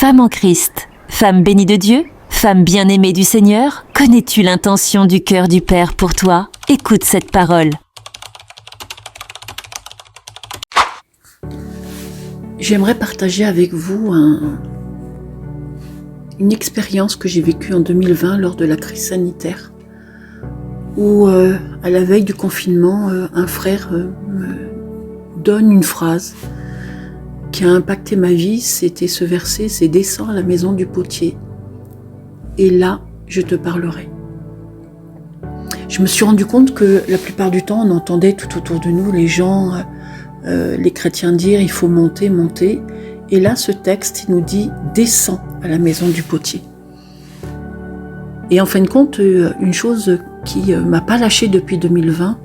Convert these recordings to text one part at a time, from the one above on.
Femme en Christ, femme bénie de Dieu, femme bien-aimée du Seigneur, connais-tu l'intention du cœur du Père pour toi? Écoute cette parole. J'aimerais partager avec vous une expérience que j'ai vécue en 2020 lors de la crise sanitaire, où à la veille du confinement, un frère me donne une phrase qui a impacté ma vie. C'était ce verset, c'est « Descends à la maison du potier, et là, je te parlerai ». Je me suis rendu compte que la plupart du temps, on entendait tout autour de nous les gens, les chrétiens dire « il faut monter, monter ». Et là, ce texte, il nous dit « descends à la maison du potier ». Et en fin de compte, une chose qui m'a pas lâchée depuis 2020,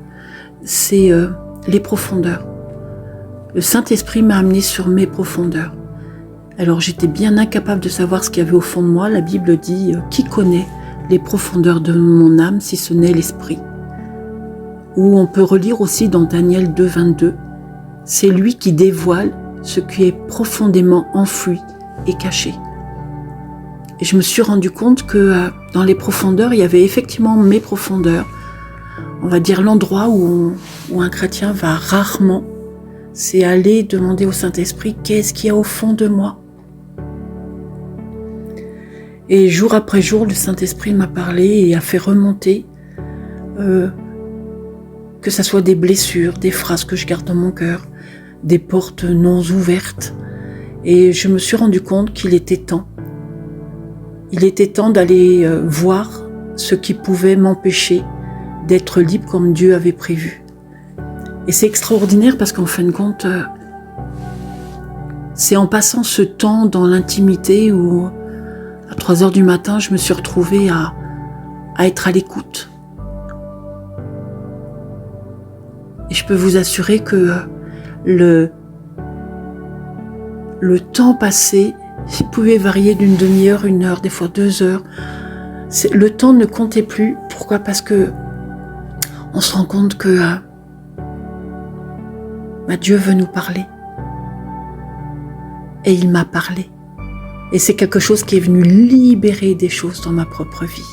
c'est les profondeurs. Le Saint-Esprit m'a amené sur mes profondeurs. Alors j'étais bien incapable de savoir ce qu'il y avait au fond de moi. La Bible dit « Qui connaît les profondeurs de mon âme si ce n'est l'Esprit ?» Ou on peut relire aussi dans Daniel 2, 22, « C'est lui qui dévoile ce qui est profondément enfoui et caché. » Et je me suis rendu compte que dans les profondeurs, il y avait effectivement mes profondeurs. On va dire l'endroit où un chrétien va rarement, c'est aller demander au Saint-Esprit « Qu'est-ce qu'il y a au fond de moi ?» Et jour après jour, le Saint-Esprit m'a parlé et a fait remonter que ça soit des blessures, des phrases que je garde dans mon cœur, des portes non ouvertes. Et je me suis rendu compte qu'il était temps. Il était temps d'aller voir ce qui pouvait m'empêcher d'être libre comme Dieu avait prévu. Et c'est extraordinaire parce qu'en fin de compte, c'est en passant ce temps dans l'intimité où, à 3h du matin, je me suis retrouvée à être à l'écoute. Et je peux vous assurer que le temps passé, il pouvait varier d'une demi-heure, 1 heure, des fois 2 heures. Le temps ne comptait plus. Pourquoi ? Parce que on se rend compte que Dieu veut nous parler. Et il m'a parlé. Et c'est quelque chose qui est venu libérer des choses dans ma propre vie.